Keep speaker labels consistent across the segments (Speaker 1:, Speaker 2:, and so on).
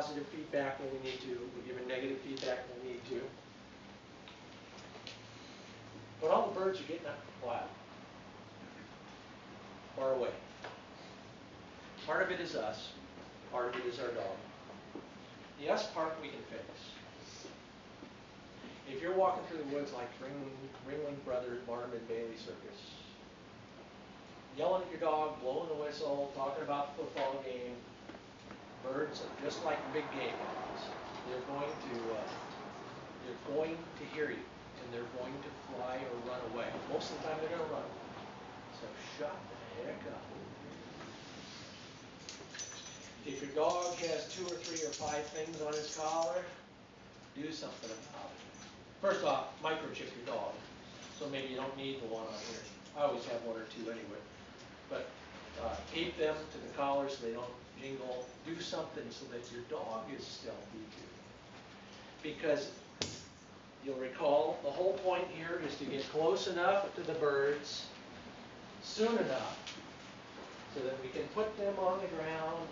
Speaker 1: positive feedback when we need to. We give negative feedback when we need to. But all the birds are getting up wild, far away. Part of it is us. Part of it is our dog. The us part we can fix. If you're walking through the woods like Ringling Brothers, Barnum and Bailey Circus, yelling at your dog, blowing the whistle, talking about the football game, birds are just like big game animals. They're going to hear you, and they're going to fly or run away. Most of the time they're going to run. So shut the heck up. If your dog has 2 or 3 or 5 things on his collar, do something about it. First off, microchip your dog. So maybe you don't need the one on here. I always have 1 or 2 anyway. But keep them to the collar so they don't jingle. Do something so that your dog is stealthy too. Because you'll recall the whole point here is to get close enough to the birds soon enough so that we can put them on the ground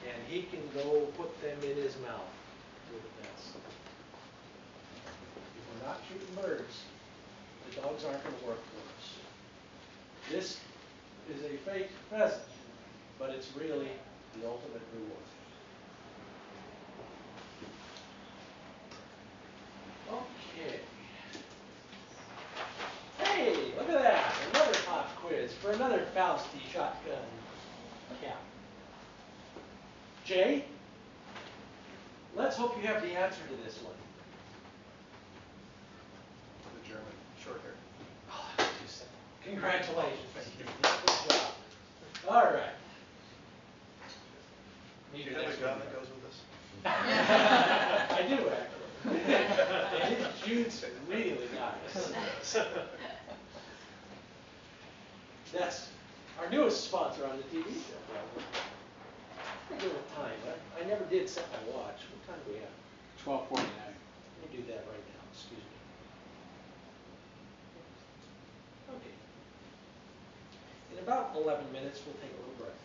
Speaker 1: and he can go put them in his mouth with the best. If we're not shooting birds, the dogs aren't going to work for us. This is a fake pheasant, but it's really the ultimate reward. Okay. Hey, look at that. Another pop quiz for another Fausty shotgun cap. Jay, let's hope you have the answer to this one.
Speaker 2: The German short hair.
Speaker 1: Oh, that's too simple. Congratulations. Good job. All right.
Speaker 2: Do you have a gun that goes with this?
Speaker 1: I do, actually. And it shoots really nice. That's our newest sponsor on the TV show, probably. Pretty good with time. I never did set my watch. What time do we have?
Speaker 3: 12:49.
Speaker 1: Let me do that right now. Excuse me. Okay. In about 11 minutes, we'll take a little break.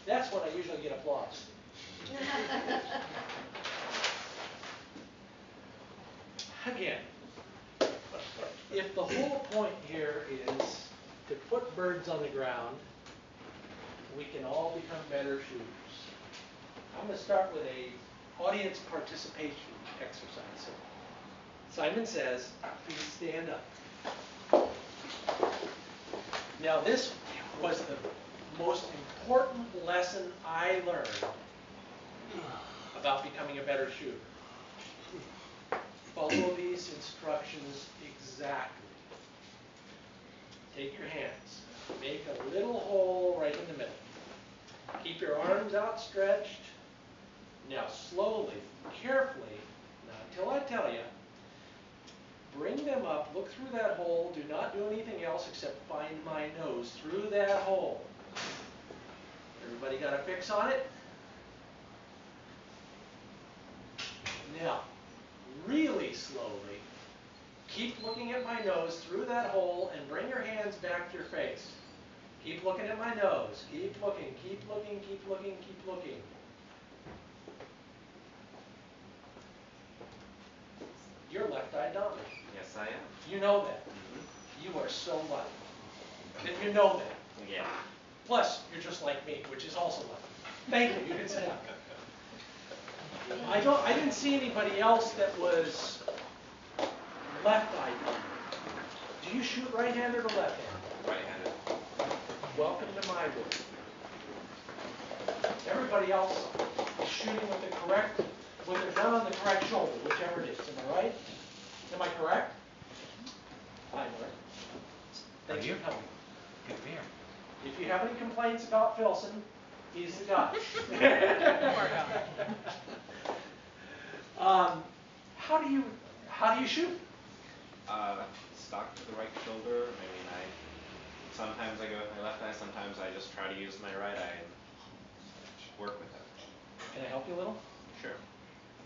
Speaker 1: That's when I usually get applause. Again, if the whole point here is to put birds on the ground, we can all become better shooters. I'm going to start with a audience participation exercise. Simon says, please stand up. Now this was the most important lesson I learned about becoming a better shooter. Follow these instructions exactly. Take your hands, make a little hole right in the middle. Keep your arms outstretched. Now slowly, carefully, not until I tell you, bring them up, look through that hole, do not do anything else except find my nose through that hole. Everybody got a fix on it? Now, really slowly, keep looking at my nose through that hole and bring your hands back to your face. Keep looking at my nose. Keep looking, keep looking, keep looking, keep looking. You're left-eyed dominant.
Speaker 4: Yes, I am.
Speaker 1: You know that. You are so lucky. And you know that.
Speaker 4: Yeah.
Speaker 1: Plus, you're just like me, which is also lucky. Thank you. You can sit down. I didn't see anybody else that was left-eyed dominant. Do you shoot right-handed or left-handed?
Speaker 4: Right-handed.
Speaker 1: Welcome to my world. Everybody else is shooting with their gun on the correct shoulder, whichever it is. Am I right? Am I correct? Hi, Mark. Thanks for coming.
Speaker 4: Good beer.
Speaker 1: If you have any complaints about Filson, he's the guy. How do you shoot?
Speaker 4: Stock to the right shoulder. I mean, sometimes I go with my left eye. Sometimes I just try to use my right eye and work with it.
Speaker 1: Can I help you a little?
Speaker 4: Sure. I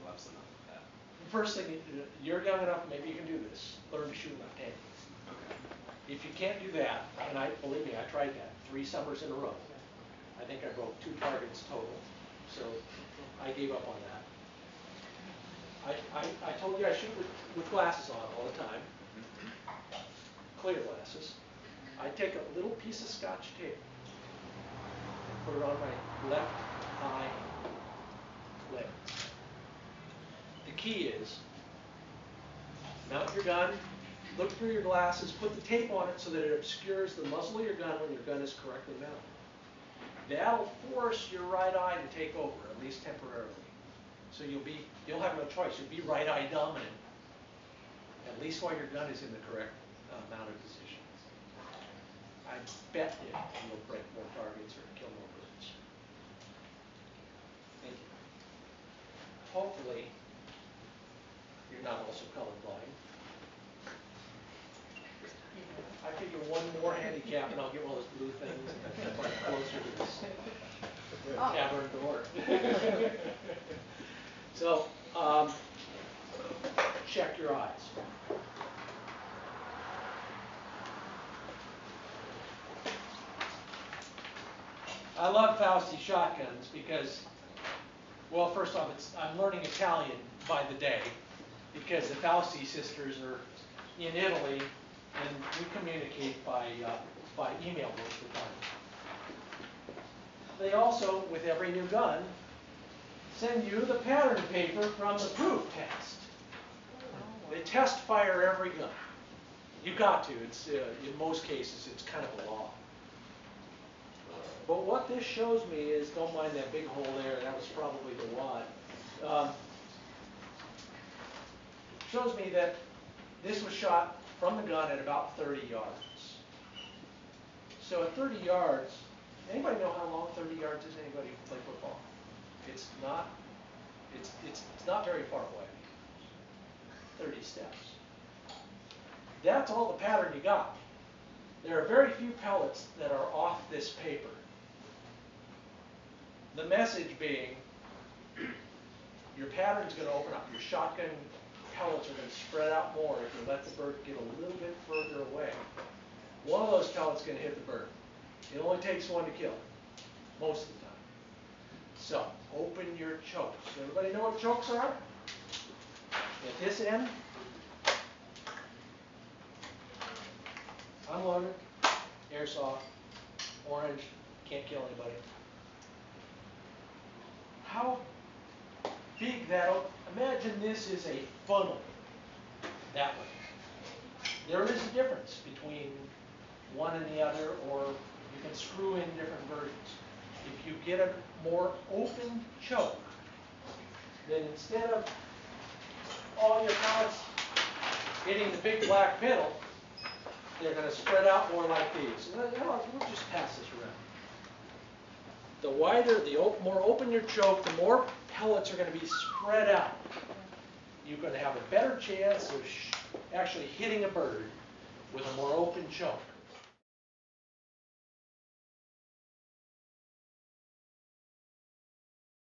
Speaker 4: love some of that.
Speaker 1: First thing, you're young enough, maybe you can do this. Learn to shoot left-handed.
Speaker 4: Okay.
Speaker 1: If you can't do that, and believe me, I tried that 3 summers in a row. I think I broke 2 targets total, so I gave up on that. I told you I shoot with glasses on all the time, clear glasses. I take a little piece of Scotch tape and put it on my left eye lid. The key is, mount your gun, look through your glasses, put the tape on it so that it obscures the muzzle of your gun when your gun is correctly mounted. That'll force your right eye to take over, at least temporarily. So you'll have no choice. You'll be right eye dominant, at least while your gun is in the correct mounted position. I bet you'll break more targets or kill more birds. Thank you. Hopefully, you're not also colorblind. I figure one more handicap and I'll get one of those blue things and get closer to this cavern door. So, check your eyes. I love Fauci shotguns because, well, first off, I'm learning Italian by the day because the Fauci sisters are in Italy and we communicate by email most of the time. They also, with every new gun, send you the pattern paper from the proof test. They test fire every gun. You got to. It's in most cases, it's kind of a law. But what this shows me is, don't mind that big hole there. That was probably the wad. Shows me that this was shot from the gun at about 30 yards. So at 30 yards, anybody know how long 30 yards is? Anybody play football? It's not very far away. 30 steps. That's all the pattern you got. There are very few pellets that are off this paper. The message being, your pattern's going to open up. Your shotgun pellets are going to spread out more if you let the bird get a little bit further away. One of those pellets is going to hit the bird. It only takes one to kill it, most of the time. So, open your chokes. Everybody know what chokes are? At this end, unloaded, airsoft, orange, can't kill anybody. How big imagine this is a funnel that way. There is a difference between one and the other, or you can screw in different versions. If you get a more open choke, then instead of all your pellets hitting the big black middle, they're going to spread out more like these. We'll just pass this around. The wider, more open your choke, the more pellets are going to be spread out. You're going to have a better chance of actually hitting a bird with a more open choke.